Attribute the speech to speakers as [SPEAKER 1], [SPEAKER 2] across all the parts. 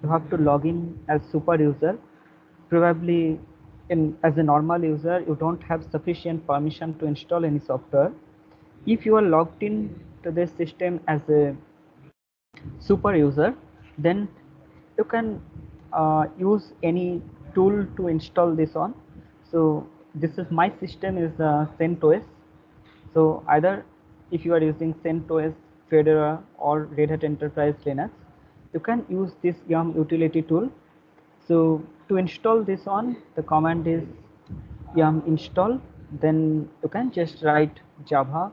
[SPEAKER 1] you have to log in as super user. Probably as a normal user, you don't have sufficient permission to install any software. If you are logged in to this system as a super user, then you can use any tool to install this on. So this is my system is CentOS. So either if you are using CentOS, Fedora or Red Hat Enterprise Linux, you can use this yum utility tool. So to install this on, the command is yum install. Then you can just write Java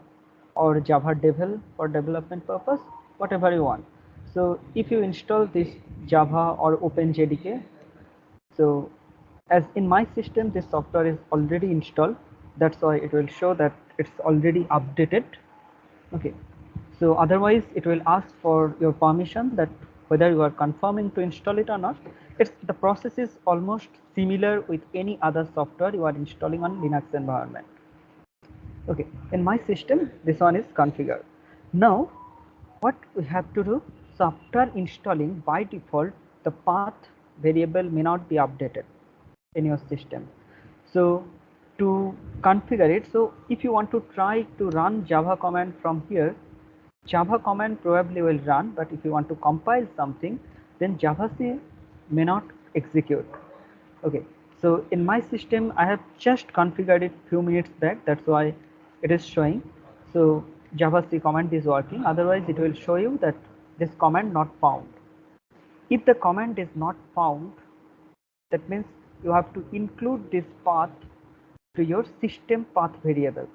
[SPEAKER 1] or Java Devel for development purpose, whatever you want. So if you install this Java or OpenJDK, so as in my system this software is already installed, that's why it will show that it's already updated. Okay, so otherwise it will ask for your permission that whether you are confirming to install it or not. It's the process is almost similar with any other software you are installing on Linux environment. Okay, in my system this one is configured. Now what we have to do, so after installing, by default the path variable may not be updated in your system. So to configure it, so if you want to try to run Java command from here, Java command probably will run, but if you want to compile something, then Javac may not execute. Okay, so in my system I have just configured it few minutes back, that's why it is showing. So Javac command is working, otherwise it will show you that this command not found. If the command is not found, that means you have to include this path to your system path variable.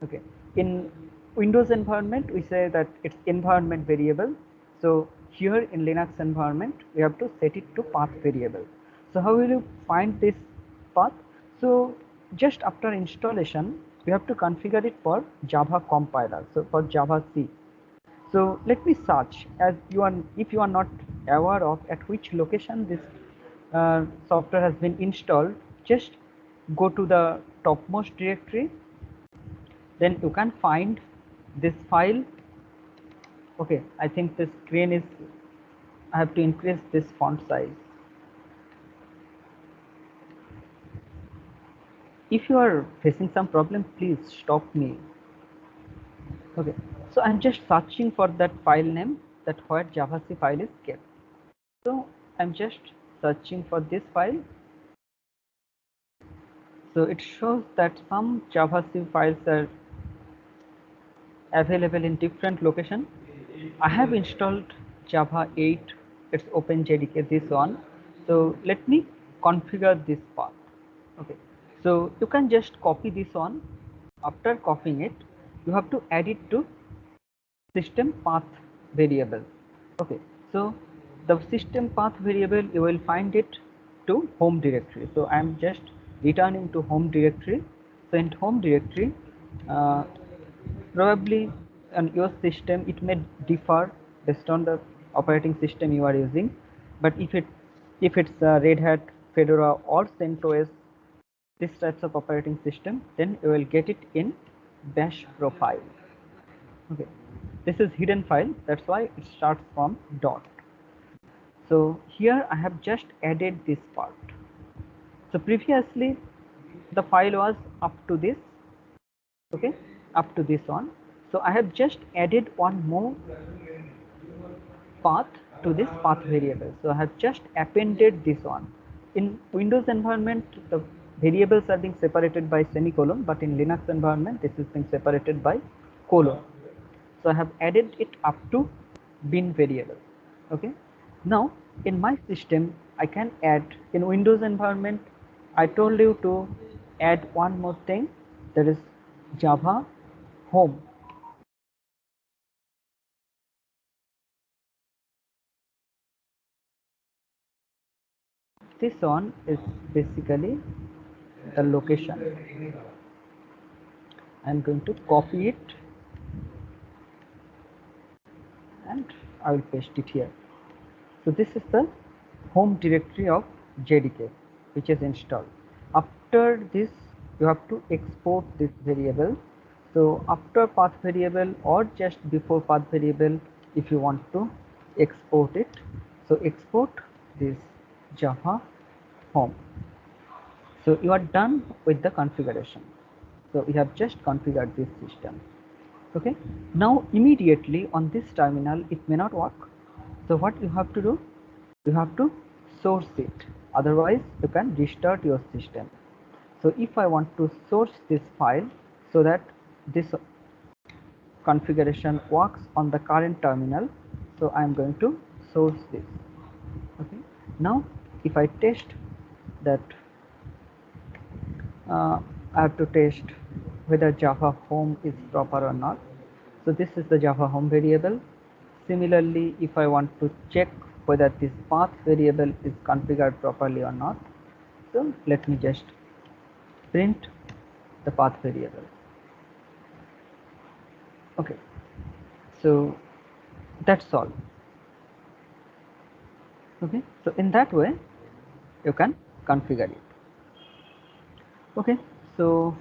[SPEAKER 1] Okay, in Windows environment we say that it's environment variable. So here in Linux environment we have to set it to path variable. So how will you find this path? So just after installation you have to configure it for Java compiler, so for Javac. So let me search, as you are, if you are not aware of at which location this software has been installed, just go to the topmost directory, then you can find this file. Okay, I think the screen is, I have to increase this font size. If you are facing some problem, please stop me. Okay, so I'm just searching for that file name, that where Javac file is kept. So I'm just searching for this file. So it shows that some Javac files are available in different location. I have installed Java 8, it's OpenJDK, this one. So let me configure this path. Okay, so you can just copy this one. After copying it, you have to add it to system path variable. Okay, so the system path variable, you will find it to home directory. So I am just returning to home directory. So in home directory, uh, probably on your system it may differ based on the operating system you are using, but if it's Red Hat, Fedora or CentOS, this types of operating system, then you will get it in bash profile. Okay, this is hidden file, that's why it starts from dot. So here I have just added this part. So previously the file was up to this, okay, up to this one. So I have just added one more path to this path variable. So I have just appended this one. In Windows environment, the variables are being separated by semicolon, but in Linux environment, this is being separated by colon. So I have added it up to bin variable. Okay. Now in my system, I can add, in Windows environment, I told you to add one more thing, that is Java home. This one is basically the location. I'm going to copy it and I will paste it here. So this is the home directory of JDK which is installed. After this you have to export this variable. So after path variable or just before path variable, if you want to export it, so export this Java home. So you are done with the configuration. So you have just configured this system. Okay, now immediately on this terminal it may not work. So what you have to do, you have to source it, otherwise you can restart your system. So if I want to source this file so that this configuration works on the current terminal, so I am going to source this. Okay, now if I test that, I have to test whether Java home is proper or not. So this is the Java home variable. Similarly, if I want to check whether this path variable is configured properly or not, so let me just print the path variable. Okay, so that's all. Okay, so in that way you can configure it. Okay, so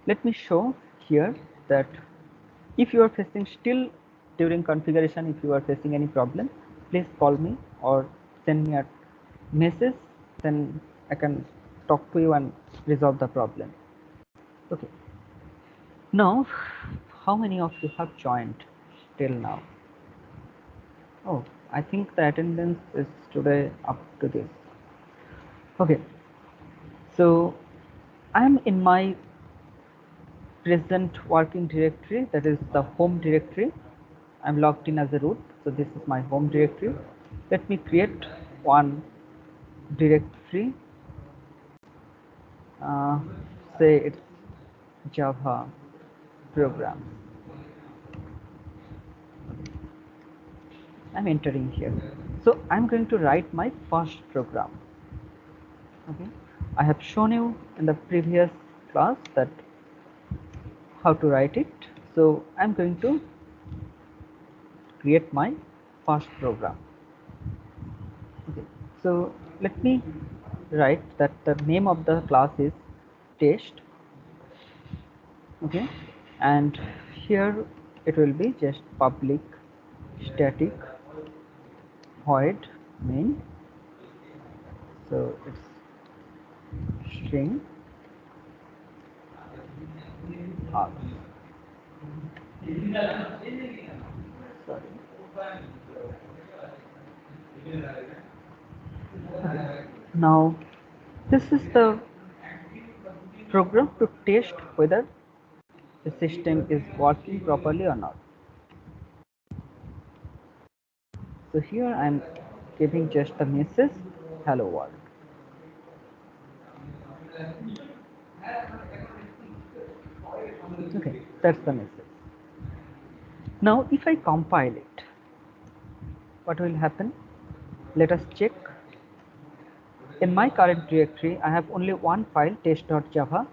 [SPEAKER 1] let me show here that if you are facing still during configuration, if you are facing any problem, please call me or send me a message, then I can talk to you and resolve the problem. Okay, now how many of you have joined till now? Oh, I think the attendance is today up to this. Okay, so I am in my present working directory, that is the home directory. I'm logged in as a root, so this is my home directory. Let me create one directory, say it's Java program. I'm entering here, so I'm going to write my first program. Okay, I have shown you in the previous class that how to write it, so I'm going to create my first program. Okay, so let me write that the name of the class is test. Okay, and here it will be just public static void main, so it's string r. Sorry. Okay. Now this is the program to test whether the system is working properly or not. So here I am giving just the message hello world. Okay, that's the message. Now if I compile it, what will happen? Let us check. In my current directory, I have only one file, test.java.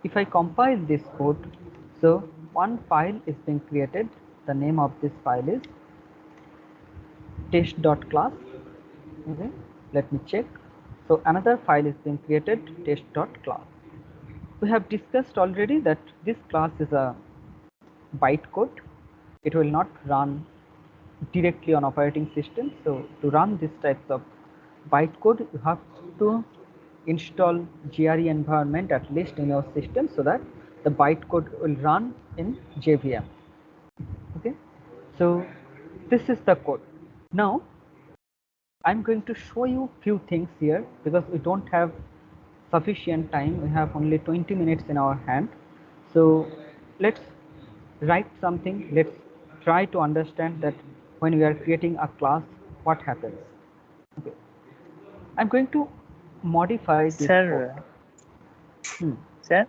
[SPEAKER 1] If I compile this code, so one file is being created. The name of this file is test.class. Okay, let me check. So another file is being created, test.class. We have discussed already that this class is a bytecode. It will not run directly on operating system. So to run this types of bytecode, you have to install GRE environment at least in your system so that the bytecode will run in JVM. Okay, so this is the code. Now I'm going to show you few things here because we don't have sufficient time. We have only 20 minutes in our hand. So let's write something. Let's try to understand that when we are creating a class, what happens. Okay. I'm going to modify this code.
[SPEAKER 2] Sir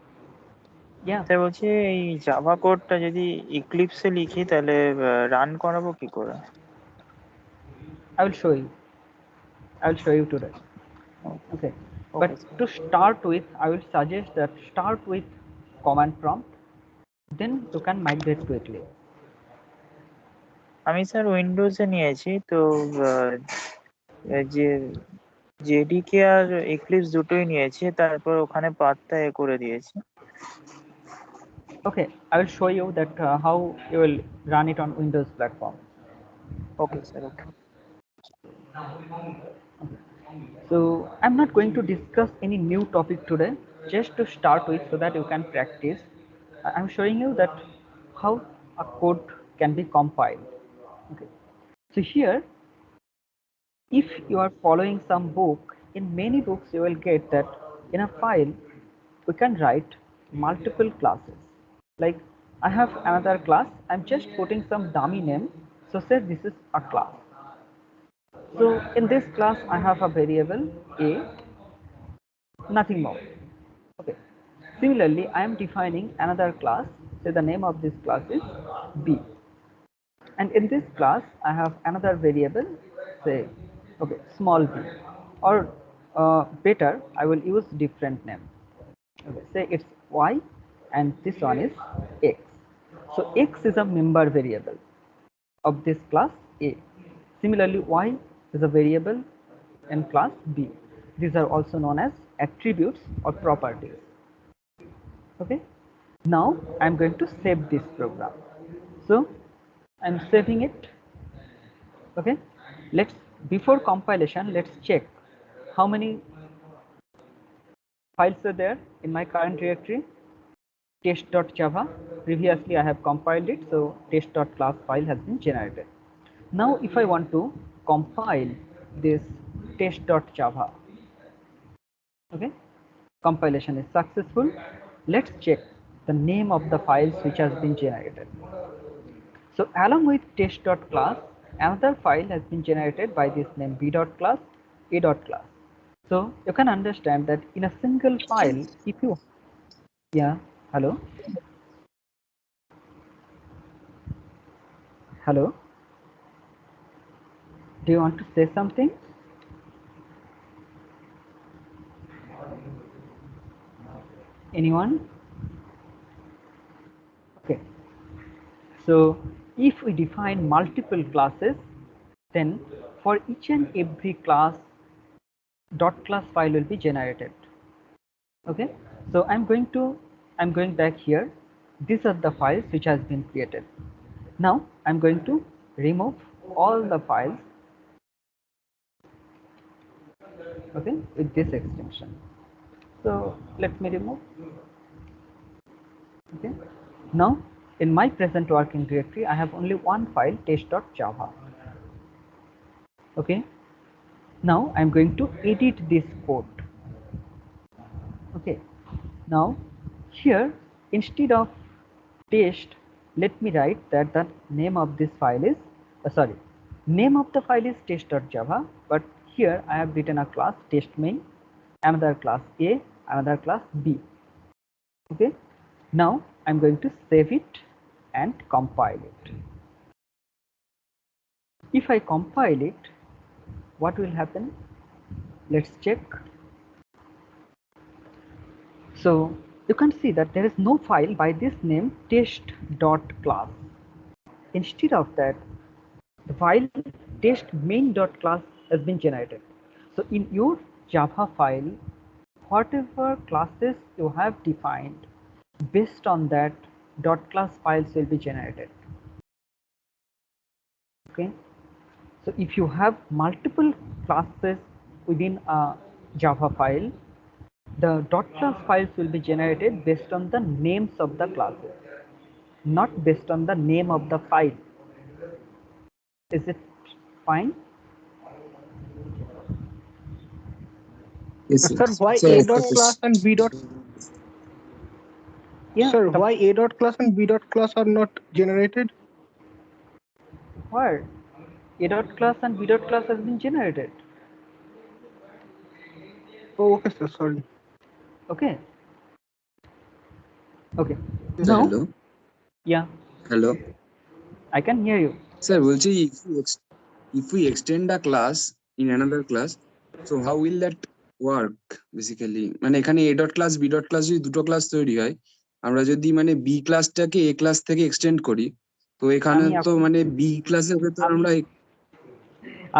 [SPEAKER 1] Yeah,
[SPEAKER 2] sir বলছি এই Java কোডটা যদি ইক্লিপসে লিখি তাহলে run করাবো কি করে?
[SPEAKER 1] I will show you. I will show you today. Okay. But to start with, I will suggest that start with command prompt. Then you can migrate to Eclipse.
[SPEAKER 2] আমি স্যার উইন্ডোজে নিয়েছি, তো যে জেডিকে আর eclipse দুটোই নিয়েছি, তারপর ওখানে পাথটা করে দিয়েছি।
[SPEAKER 1] Okay, I will show you that how you will run it on Windows platform.
[SPEAKER 2] Okay sir, okay.
[SPEAKER 1] So I'm not going to discuss any new topic today, just to start with so that you can practice. I'm showing you that how a code can be compiled. Okay. So here, if you are following some book, in many books you will get that in a file we can write multiple classes. Like I have another class, I'm just putting some dummy name. So say this is a class. So in this class I have a variable a, nothing more. Okay. Similarly, I am defining another class. Say the name of this class is b. And in this class, I have another variable, say, okay, small b. Or better, I will use different name. Okay, say it's y, and this one is x. So x is a member variable of this class a. Similarly, y is a variable in class b. These are also known as attributes or properties. Okay, now I'm going to save this program. So I'm saving it. Okay, let's, before compilation, let's check how many files are there in my current directory. Test.java, previously I have compiled it, so test.class file has been generated. Now if I want to compile this test.java, okay, compilation is successful. Let's check the name of the files which has been generated. So along with test.class, another file has been generated by this name b.class, a.class. So you can understand that in a single file, if you, yeah, hello, hello, do you want to say something? Anyone? Okay. So if we define multiple classes, then for each and every class, dot class file will be generated. Okay. So I'm going back here. These are the files which has been created. Now I'm going to remove all the files, okay, with this extension. So let me remove. Okay. Now in my present working directory, I have only one file, test.java. Okay. Now I'm going to edit this code. Okay. Now here, instead of test, let me write that the name of this file is name of the file is test.java, but here I have written a class test main, another class a, another class b. Okay. Now I'm going to save it and compile it. If I compile it, what will happen? Let's check. So you can see that there is no file by this name test.class. Instead of that, the file test main.class has been generated. So in your Java file, whatever classes you have defined, based on that, dot class files will be generated. Okay. So if you have multiple classes within a Java file, the dot class files will be generated based on the names of the classes, not based on the name of the file. Is it fine?
[SPEAKER 3] Yes,
[SPEAKER 4] Sir, why
[SPEAKER 3] so
[SPEAKER 4] A
[SPEAKER 3] as the
[SPEAKER 4] dot class and B dot?
[SPEAKER 1] Yeah.
[SPEAKER 4] Sir, why A dot class and B dot class are not generated?
[SPEAKER 1] Where A dot class and B dot class has been generated.
[SPEAKER 4] Oh, okay, sir. Sorry.
[SPEAKER 1] Okay. Okay.
[SPEAKER 4] Yes,
[SPEAKER 3] sir,
[SPEAKER 1] Now,
[SPEAKER 3] hello,
[SPEAKER 1] yeah,
[SPEAKER 3] hello,
[SPEAKER 1] I can hear you.
[SPEAKER 3] sir. বলছি if we extend a class in another class, so how will that work basically? মানে এখানে a dot class b dot class যদি দুটো class তৈরি হয়, আমরা যদি মানে b ক্লাসটাকে a ক্লাস থেকে এক্সটেন্ড করি, তো এখানে
[SPEAKER 1] আমি
[SPEAKER 3] তো
[SPEAKER 1] এখন
[SPEAKER 3] মানে b ক্লাসের ভেতর
[SPEAKER 1] আমি
[SPEAKER 3] আমরা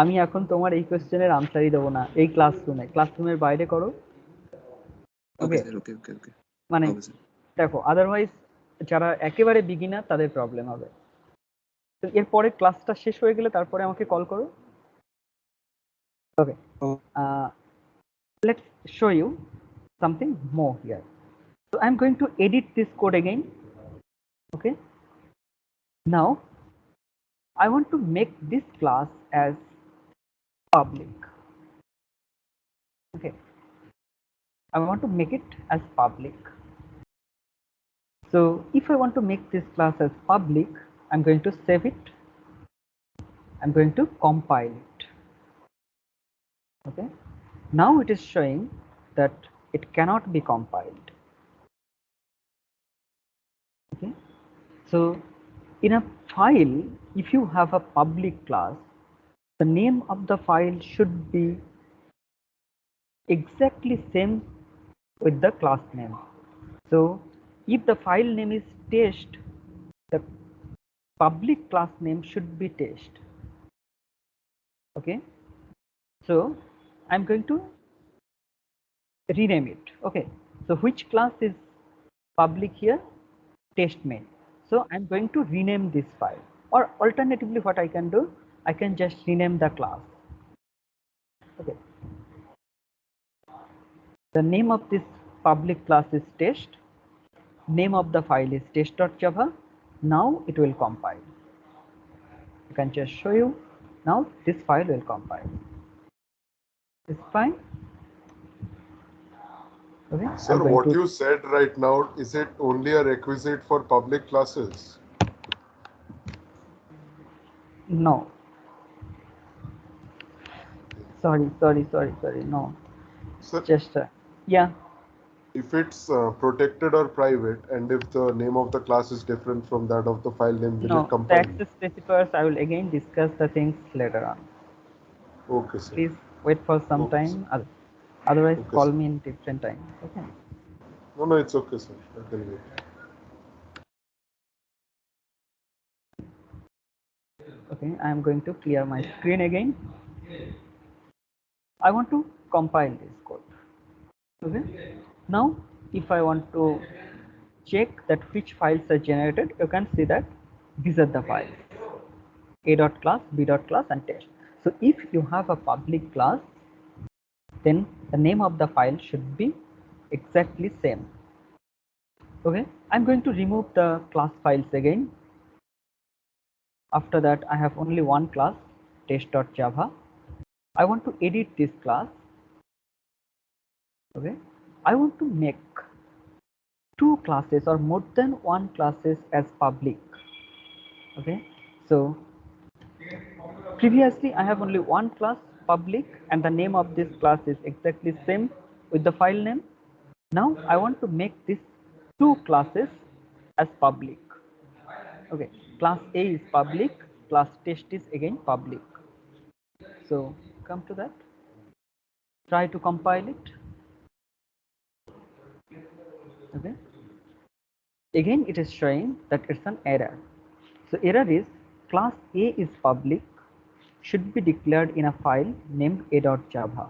[SPEAKER 1] আমি এখন তোমার এই কোশ্চেনের আনসারই দেবো না। এই ক্লাসরুমের বাইরে করো।
[SPEAKER 3] ওকে
[SPEAKER 1] ওকে,
[SPEAKER 3] স্যার, ওকে ওকে ওকে
[SPEAKER 1] মানে
[SPEAKER 3] ওকে স্যার।
[SPEAKER 1] দেখো, আদারওয়াইজ যারা একেবারে বিগিনার তাদের প্রবলেম হবে। তো এরপরে ক্লাসটা শেষ হয়ে গেলে তারপরে আমাকে কল করো। Okay. Let's show you something more here. So I'm going to edit this code again. Okay. Now I want to make this class as public. Okay. I want to make it as public. So if I want to make this class as public, I'm going to save it. I'm going to compile it. Okay. Now it is showing that it cannot be compiled. Okay. So in a file, if you have a public class, the name of the file should be exactly same with the class name. So if the file name is test, the public class name should be test. Okay. So I'm going to rename it. Okay. So which class is public here? Test main. So I'm going to rename this file, or alternatively what I can do, I can just rename the class. Okay. The name of this public class is test. Name of the file is test.java. Now it will compile. I can just show you. Now this file will compile. It's fine. Okay.
[SPEAKER 5] Sir, what you said right now, is it only a requisite for public classes?
[SPEAKER 1] No. Sorry. No.
[SPEAKER 5] Sir,
[SPEAKER 1] Just yeah.
[SPEAKER 5] if it's protected or private, and if the name of the class is different from that of the file name, will it
[SPEAKER 1] No. The
[SPEAKER 5] compile?
[SPEAKER 1] access specifiers, I will again discuss the things later on.
[SPEAKER 5] Okay, sir.
[SPEAKER 1] Please wait for some
[SPEAKER 5] Okay,
[SPEAKER 1] time. Otherwise,
[SPEAKER 5] Okay,
[SPEAKER 1] call
[SPEAKER 5] sir.
[SPEAKER 1] me in different time. Okay.
[SPEAKER 5] No, it's okay, sir. I can wait.
[SPEAKER 1] Okay. I am going to clear my screen again. I want to compile this code. Okay. Now, if I want to check that which files are generated, you can see that these are the files: a.class, b.class, and test. So if you have a public class, then the name of the file should be exactly same. Okay. I'm going to remove the class files again. After that, I have only one class, test.java. I want to edit this class. Okay. I want to make two classes or more than one classes as public. Okay. So previously I have only one class public, and the name of this class is exactly same with the file name. Now I want to make these two classes as public. Okay. Class A is public, class test is again public. So come to that. Try to compile it. Okay. Again it is showing that it's an error. So error is class A is public, should be declared in a file named a.java.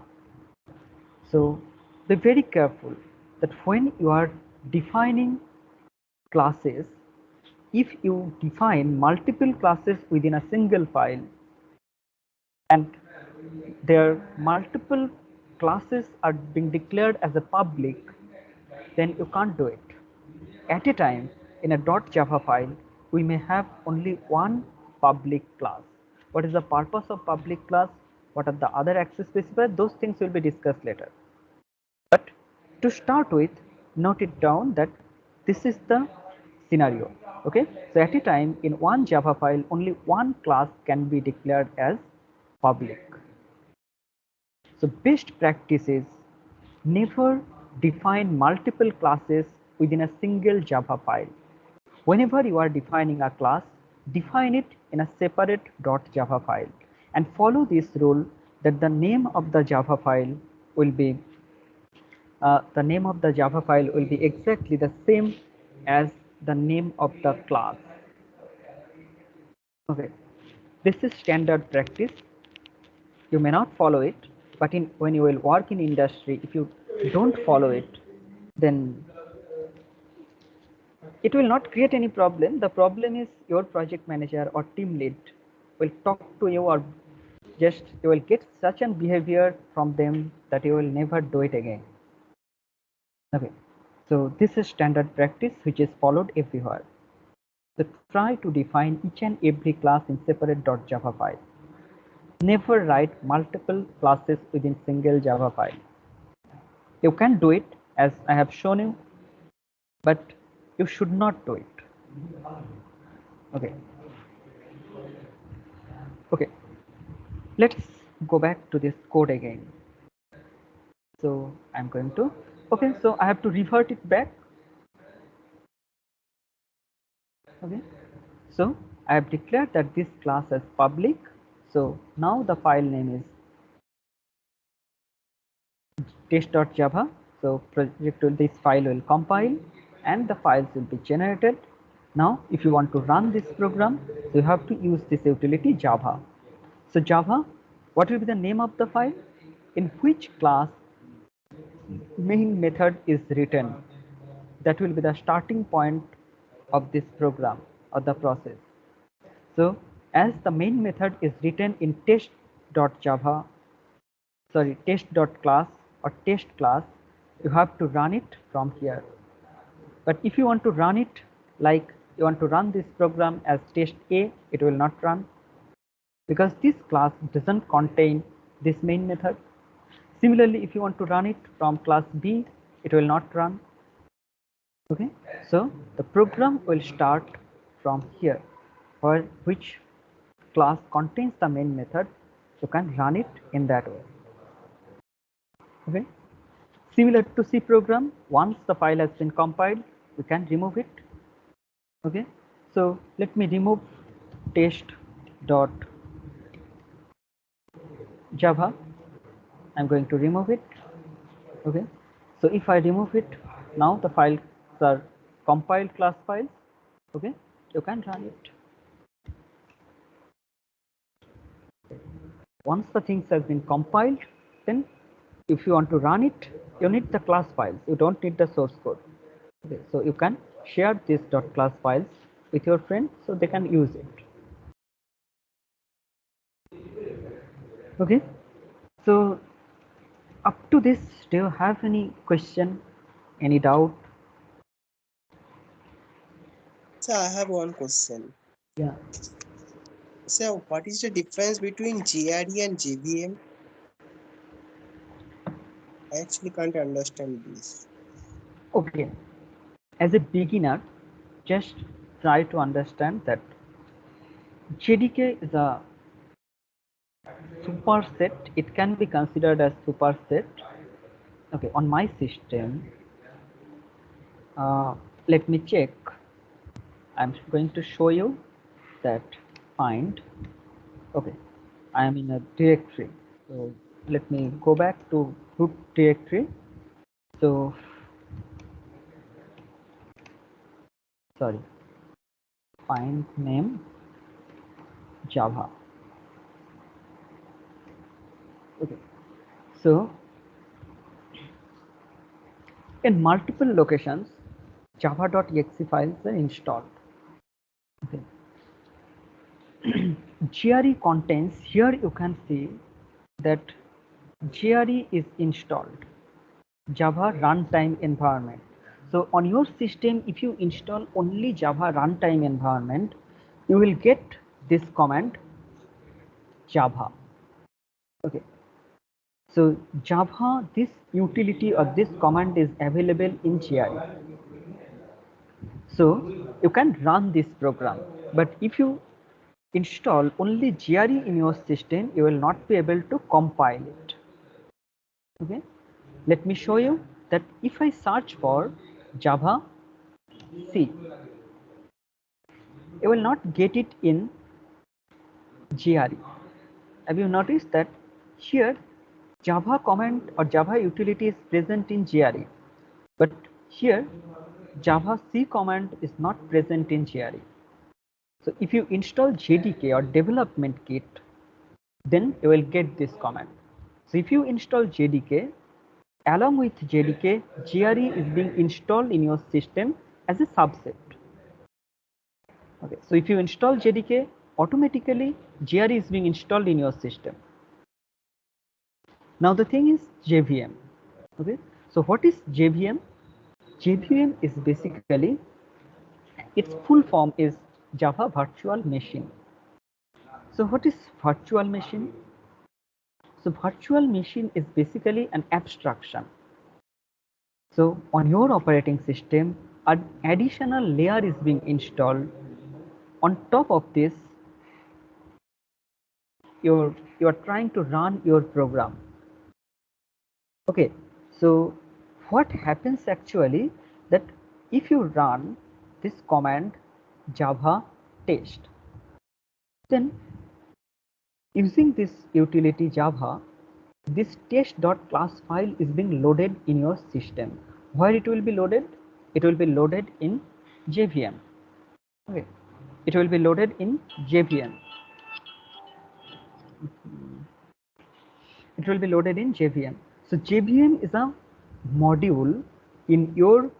[SPEAKER 1] So be very careful that when you are defining classes, if you define multiple classes within a single file and their multiple classes are being declared as a public, then you can't do it. At a time, in a .java file, we may have only one public class. What is the purpose of public class? What are the other access specifiers? Those things will be discussed later. But to start with, note it down that this is the scenario. Okay, so at a time in one Java file, only one class can be declared as public. So best practice is never define multiple classes within a single Java file. Whenever you are defining a class, define it in a separate .java file and follow this rule that the name of the Java file will be exactly the same as the name of the class. Okay, this is standard practice. You may not follow it, but when you will work in industry, if you don't follow it, then it will not create any problem. The problem is your project manager or team lead will talk to you or just you will get such an behavior from them that you will never do it again. Okay, so this is standard practice which is followed everywhere. So try to define each and every class in separate .java file. Never write multiple classes within single Java file. You can do it as I have shown you, but you should not do it. Okay. Okay. Let's go back to this code again. So I'm going to, okay, so I have to revert it back. Okay. So I have declared that this class as public. So now the file name is test.java. So project will, this file will compile and the files will be generated. Now if you want to run this program, so you have to use this utility Java. So Java, what will be the name of the file? In which class main method is written? That will be the starting point of this program or the process. So as the main method is written in test.java, sorry, test.class or test class, you have to run it from here. But if you want to run it like you want to run this program as test A, it will not run because this class doesn't contain this main method. Similarly, if you want to run it from class B, it will not run. Okay, so the program will start from here, for which class contains the main method. You can run it in that way. Okay, similar to C program, once the file has been compiled, we can remove it. Okay, so let me remove test.java. I'm going to remove it. Okay, so if I remove it, now the files are compiled class files. Okay, you can run it. Once the things have been compiled, then if you want to run it, you need the class files. You don't need the source code. Okay, so you can share this .class files with your friends so they can use it. Okay, so up to this, do you have any question, any doubt?
[SPEAKER 6] Sir, I have one question.
[SPEAKER 1] Yeah.
[SPEAKER 6] Sir, what is the difference between GRE and JVM? I actually can't understand this.
[SPEAKER 1] Okay, as a beginner, just try to understand that JDK is a superset. It can be considered as superset. Okay, on my system, let me check. I'm going to show you that find. Okay, I am in a directory. So let me go back to root directory. So sorry, find name Java. Okay, so in multiple locations, java.exe files are installed. Okay. GRE contains, here you can see that GRE is installed, Java runtime environment. So on your system, if you install only Java runtime environment, you will get this command Java. Okay. So Java, this utility or this command is available in GRE. So you can run this program, but if you install only GRE in your system, you will not be able to compile it. Okay, let me show you that if I search for Java C, you will not get it in GRE. Have you noticed that here Java command or Java utility is present in GRE, but here Java C command is not present in GRE. So if you install JDK or development kit, then you will get this command. So if you install JDK, along with JDK, GRE is being installed in your system as a subset. Okay, so if you install JDK, automatically GRE is being installed in your system. Now the thing is JVM. Okay, so what is JVM? JVM is basically, its full form is Java Virtual Machine. So what is virtual machine? So virtual machine is basically an abstraction. So on your operating system, an additional layer is being installed. On top of this, you are trying to run your program. Okay, so what happens actually, that if you run this command java test, then using this utility java, this test.class file is being loaded in your system. Where it will be loaded? It will be loaded in JVM. Okay, it will be loaded in JVM. It will be loaded in JVM. So JVM is a module in your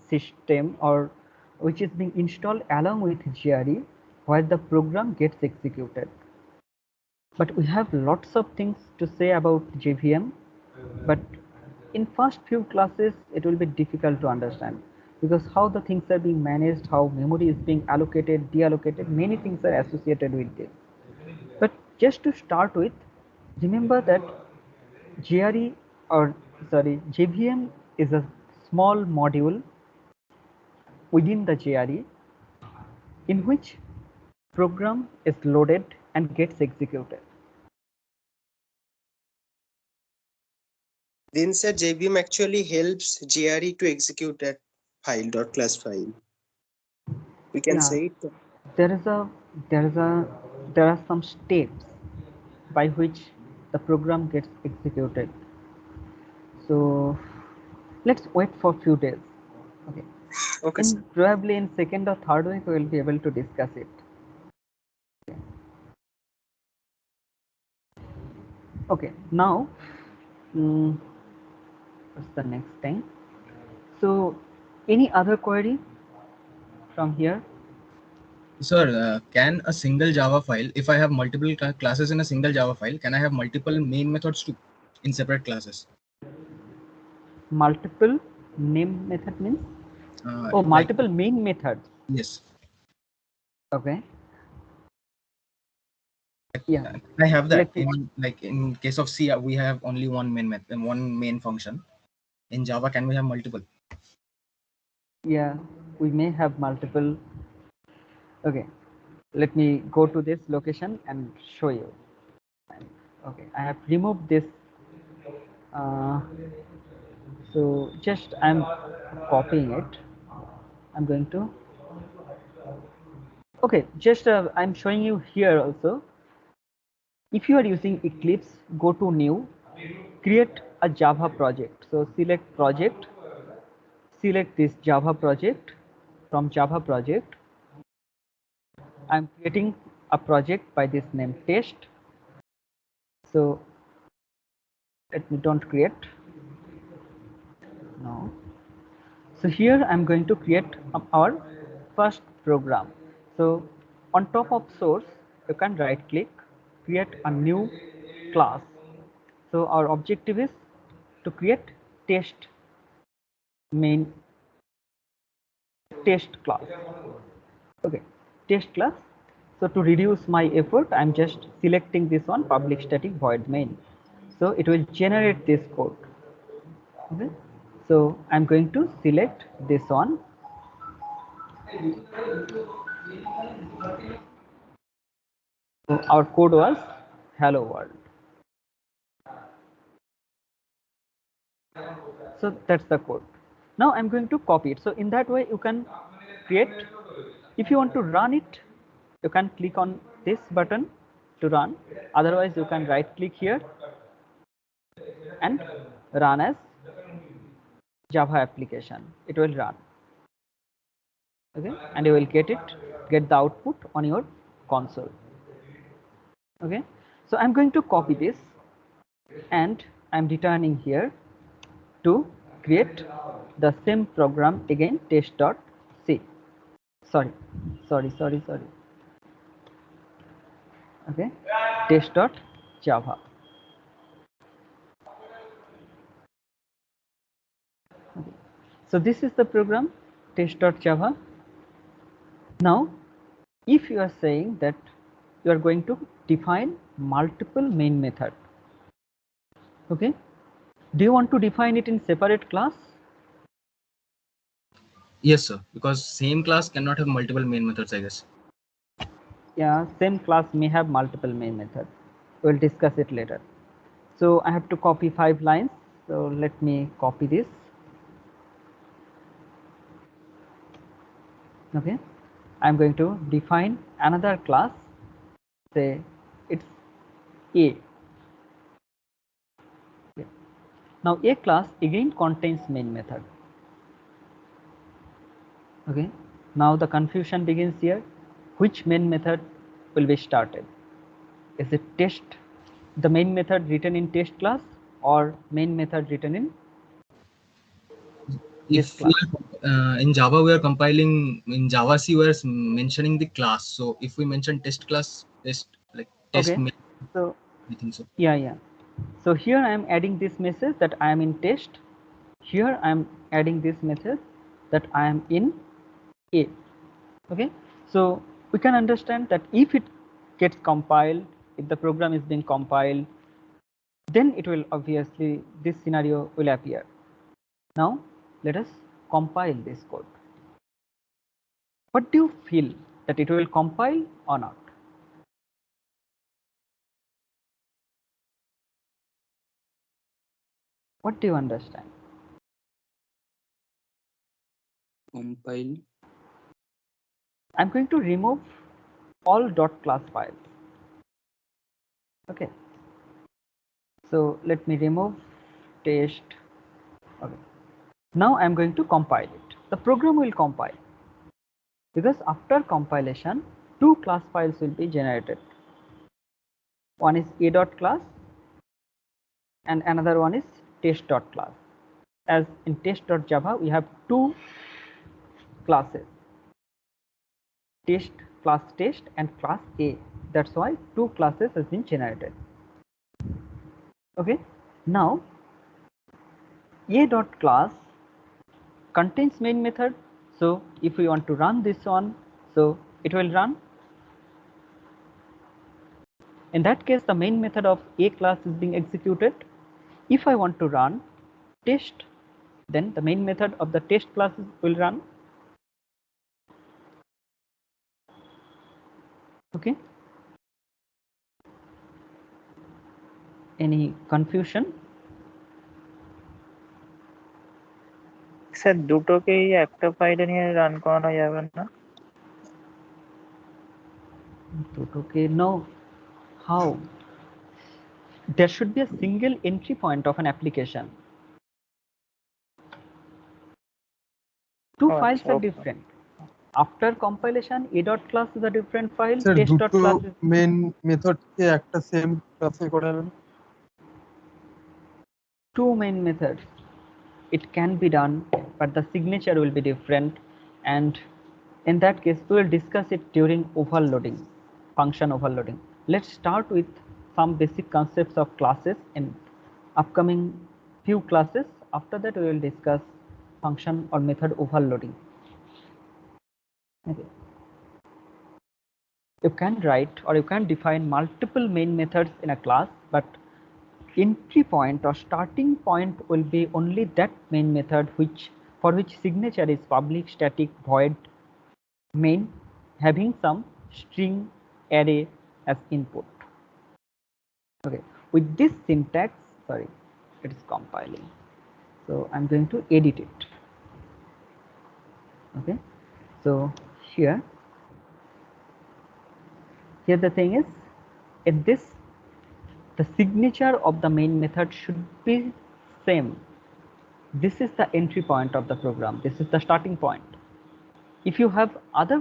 [SPEAKER 1] system, or which is being installed along with JRE, where the program gets executed. But we have lots of things to say about JVM, but in first few classes it will be difficult to understand, because how the things are being managed, how memory is being allocated, deallocated, many things are associated with this. But just to start with, remember that JRE, or sorry, JVM is a small module within the JRE in which program is loaded and gets executed.
[SPEAKER 6] Then sir, JVM actually helps JRE to execute that file, .class file. We can
[SPEAKER 1] Yeah,
[SPEAKER 6] say it.
[SPEAKER 1] there are some steps by which the program gets executed. So let's wait for a few days. Okay.
[SPEAKER 6] Okay, sir.
[SPEAKER 1] Probably in second or third week we will be able to discuss it. Okay, now what's the next thing? So any other query from here?
[SPEAKER 7] Sir, can a single Java file, if I have multiple classes in a single Java file, can I have multiple main methods too in separate classes?
[SPEAKER 1] Multiple name method means?
[SPEAKER 7] Like,
[SPEAKER 1] multiple main methods.
[SPEAKER 7] yes.
[SPEAKER 1] Okay. Yeah.
[SPEAKER 7] I have that.
[SPEAKER 1] Let
[SPEAKER 7] In case of C, we have only one main method and one main function. In Java, can we have multiple?
[SPEAKER 1] Yeah, we may have multiple. Okay, let me go to this location and show you. Okay, I have removed this. So just I'm copying it. I'm going to. Okay, just I'm showing you here also. If you are using Eclipse, go to new, create a Java project. So select project, select this Java project. From Java project, I'm creating a project by this name test. So let me don't create now. So here I'm going to create our first program. So on top of source, you can right click, create a new class. So our objective is to create test main test class. Okay, test class. So to reduce my effort, I'm just selecting this one, public static void main. So it will generate this code. Okay, so I'm going to select this one. So our code was hello world. So that's the code. Now I'm going to copy it. So in that way you can create. If you want to run it, you can click on this button to run. Otherwise you can right click here and run as Java application. It will run. Okay, and you will get the output on your console. Okay, so I'm going to copy this and I'm returning here to create the same program again, test.c. Sorry. Okay, test.java. So this is the program test.java. Now, if you are saying that you are going to define multiple main method, okay, do you want to define it in separate class?
[SPEAKER 7] Yes, sir. Because same class cannot have multiple main methods, I guess.
[SPEAKER 1] Yeah, same class may have multiple main methods. We'll discuss it later. So I have to copy 5 lines. So let me copy this. Okay, I'm going to define another class. Say it's A. Okay. Now A class again contains main method. Okay, now the confusion begins here. Which main method will be started? Is it test, the main method written in test class, or main method written in this
[SPEAKER 7] If we
[SPEAKER 1] class?
[SPEAKER 7] are, in Java, we are compiling in Java C, we are mentioning the class. So if we mention test class, test like test
[SPEAKER 1] Okay,
[SPEAKER 7] main,
[SPEAKER 1] so
[SPEAKER 7] I think so.
[SPEAKER 1] yeah. So here I am adding this message that I am in test. Here I am adding this message that I am in A. Okay, so we can understand that if it gets compiled, if the program is being compiled, then it will obviously, this scenario will appear. Now let us compile this code. What do you feel, that it will compile or not? What do you understand?
[SPEAKER 3] Compile.
[SPEAKER 1] I'm going to remove all .class files. Okay, so let me remove test. Okay, now I'm going to compile it. The program will compile, because after compilation 2 class files will be generated. One is a.class and another one is test.class. As in test.java we have 2 classes, test, class test and class A. That's why 2 classes has been generated. Okay, now a.class contains main method. So if we want to run this one, so it will run. In that case, the main method of A class is being executed. If I want to run test, then the main method of the test class will run. Okay, any confusion?
[SPEAKER 2] Sir দুটোকেই একটা ফাইলে নিয়ে run করানো যাবে না?
[SPEAKER 1] Okay, no. How? There should be a single entry point of an application. 2 files are different. After compilation, a.class is a different file,
[SPEAKER 4] sir দুটো
[SPEAKER 1] test.class is
[SPEAKER 4] main method কে একটা same ক্লাসে করে না?
[SPEAKER 1] 2 main methods. It can be done, but the signature will be different, and in that case we will discuss it during overloading, function overloading. Let's start with some basic concepts of classes in upcoming few classes. After that we will discuss function or method overloading. Okay, you can write or you can define multiple main methods in a class, but entry point or starting point will be only that main method for which signature is public static void main having some string array as input. Okay, with this syntax, sorry, it is compiling, so I'm going to edit it. Okay, so here the thing is, in this the signature of the main method should be same. This is the entry point of the program, this is the starting point. If you have other,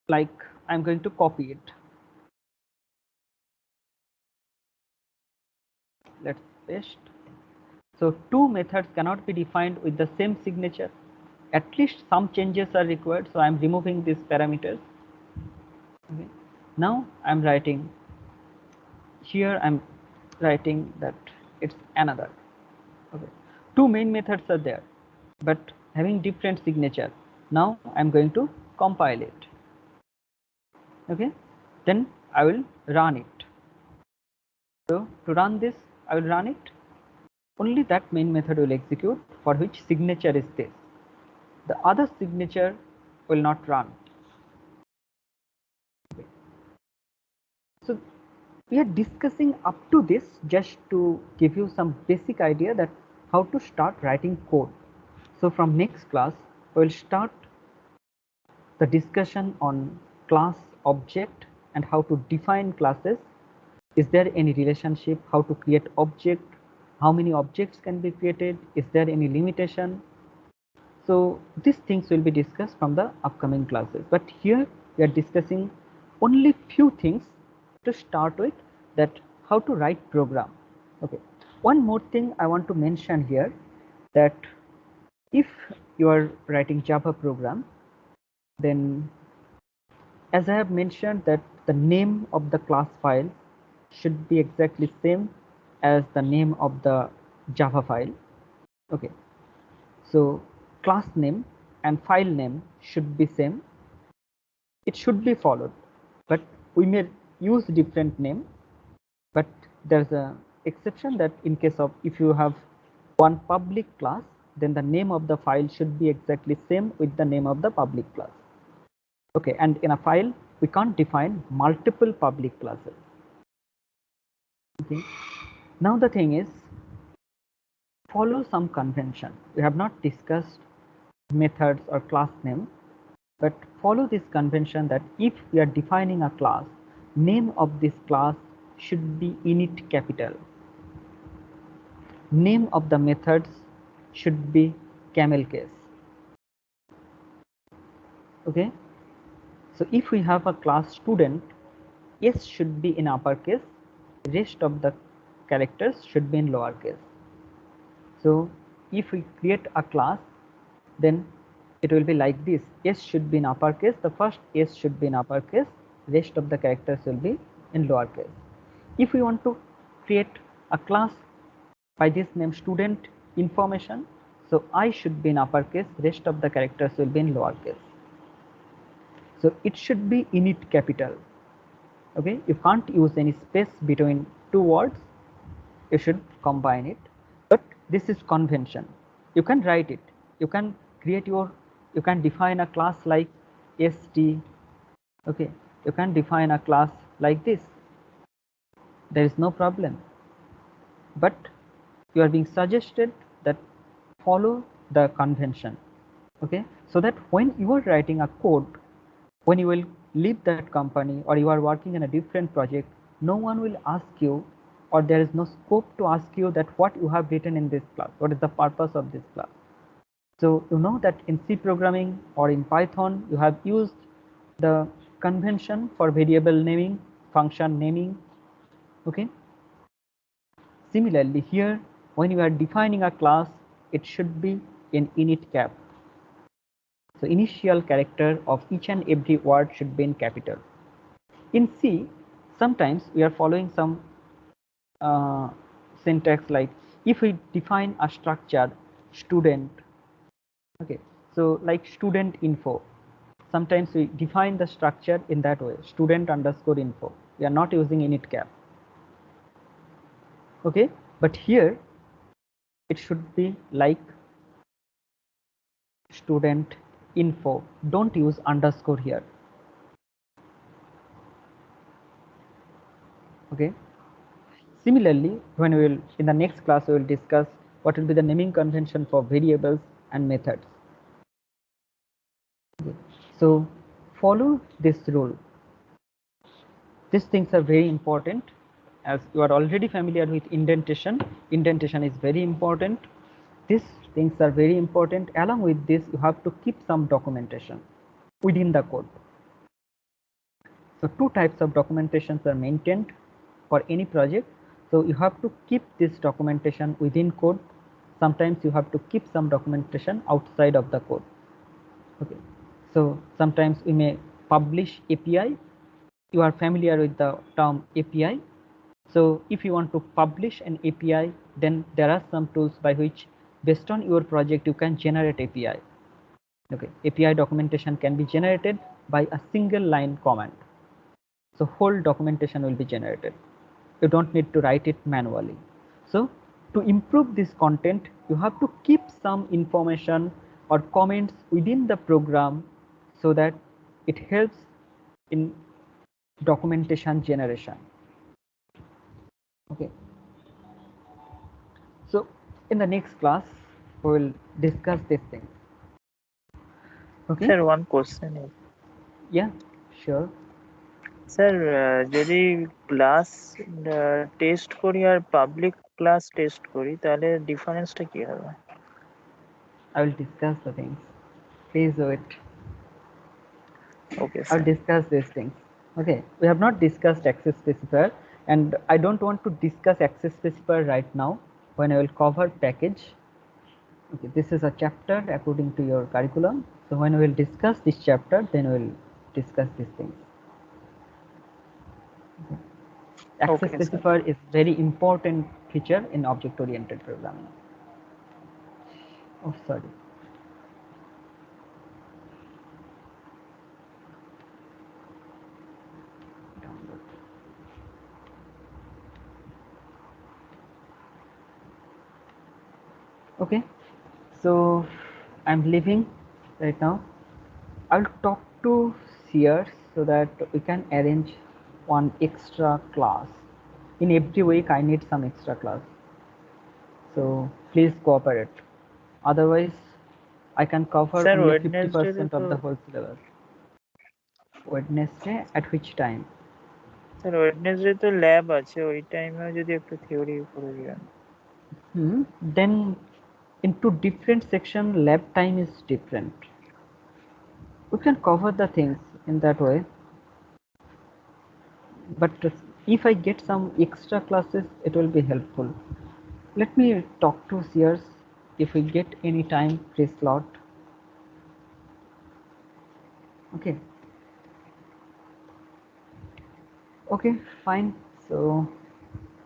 [SPEAKER 1] like I'm going to copy it, let's paste. So 2 methods cannot be defined with the same signature, at least some changes are required, so I'm removing these parameters. Okay, now I'm writing here, I'm writing that it's another. Okay, two main methods are there, but having different signature. Now I'm going to compile it. Okay, then I will run it. So to run this, I will run it. Only that main method will execute for which signature is this. The other signature will not run. Okay. So we are discussing up to this just to give you some basic idea that how to start writing code. So from next class, we will start the discussion on class, object, and how to define classes. Is there any relationship? How to create object? How many objects can be created? Is there any limitation? So these things will be discussed from the upcoming classes. But here we are discussing only few things to start with, that how to write program. Okay. One more thing I want to mention here, that if you are writing Java program, then as I have mentioned that the name of the class file should be exactly same as the name of the Java file. Okay, so class name and file name should be same. It should be followed, but we may use different name. But there's a exception that in case of if you have one public class, then the name of the file should be exactly same with the name of the public class. Okay, and in a file we can't define multiple public classes. Okay, now the thing is, follow some convention. We have not discussed methods or class name, but follow this convention that if we are defining a class, name of this class should be init capital. Name of the methods should be camel case. Okay, so if we have a class student, S should be in uppercase, rest of the characters should be in lowercase. So if we create a class, then it will be like this: S should be in uppercase, the first S should be in uppercase, rest of the characters will be in lowercase. If we want to create a class by this name student information, so I should be in uppercase, rest of the characters will be in lowercase. So it should be init capital. Okay, you can't use any space between two words, you should combine it. But this is convention. You can write it, you can create your, you can define a class like st. Okay, you can define a class like this, there is no problem. But you are being suggested that follow the convention. Okay, so that when you are writing a code, when you will leave that company or you are working in a different project, no one will ask you, or there is no scope to ask you that what you have written in this class, what is the purpose of this class. So you know that in C programming or in Python, you have used the convention for variable naming, function naming. Okay, similarly here, when you are defining a class, it should be in init cap. So initial character of each and every word should be in capital. In C, sometimes we are following some syntax like, if we define a structure student, okay, so like student info, sometimes we define the structure in that way, student underscore info. We are not using init cap. Okay, but here it should be like student info. Don't use underscore here. Okay, similarly, when we will, in the next class, we will discuss what will be the naming convention for variables and methods. Okay. So follow this rule. These things are very important. As you are already familiar with indentation, indentation is very important. These things are very important. Along with this, you have to keep some documentation within the code. So two types of documentations are maintained for any project. So you have to keep this documentation within code. Sometimes you have to keep some documentation outside of the code. Okay, so sometimes we may publish API. You are familiar with the term API. So if you want to publish an API, then there are some tools by which based on your project, you can generate API. Okay, API documentation can be generated by a single line command. So whole documentation will be generated. You don't need to write it manually. So to improve this content, you have to keep some information or comments within the program so that it helps in documentation generation. Okay. So in the next class, we will discuss this thing. Okay.
[SPEAKER 2] Sir one question
[SPEAKER 1] Yeah, sure.
[SPEAKER 2] Sir যদি class test করি আর public class test করি তাহলে ডিফারেন্সটা কি হবে?
[SPEAKER 1] I will discuss the things. Please wait.
[SPEAKER 2] Okay
[SPEAKER 1] I'll discuss these things. Okay, we have not discussed access specifier, and I don't want to discuss access specifier right now when I will cover package. Okay, this is a chapter according to your curriculum. So when we will discuss this chapter, then we will discuss these things. Okay. Access
[SPEAKER 2] Okay,
[SPEAKER 1] specifier is very important feature in object oriented programming. Oh, sorry. Download. Okay, so I'm leaving right now. I'll talk to Sears so that we can arrange one extra class. In every week I need some extra class, so please cooperate. Otherwise I can cover
[SPEAKER 2] Sir,
[SPEAKER 1] only
[SPEAKER 2] Wednesday
[SPEAKER 1] 50% of
[SPEAKER 2] to-
[SPEAKER 1] the whole syllabus. Wednesday at which time?
[SPEAKER 2] Sir Wednesday তো lab আছে, ওই টাইমেও যদি একটু theory করে দিবেন।
[SPEAKER 1] Then into different section lab time is different. We can cover the things in that way, but if I get some extra classes it will be helpful. Let me talk to Sears if we get any time free slot. Okay. Okay, fine. So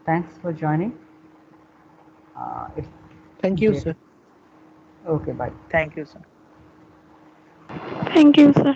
[SPEAKER 1] thanks for joining.
[SPEAKER 4] Thank you, sir.
[SPEAKER 1] Okay, bye.
[SPEAKER 2] Thank you sir.
[SPEAKER 8] Thank you, sir.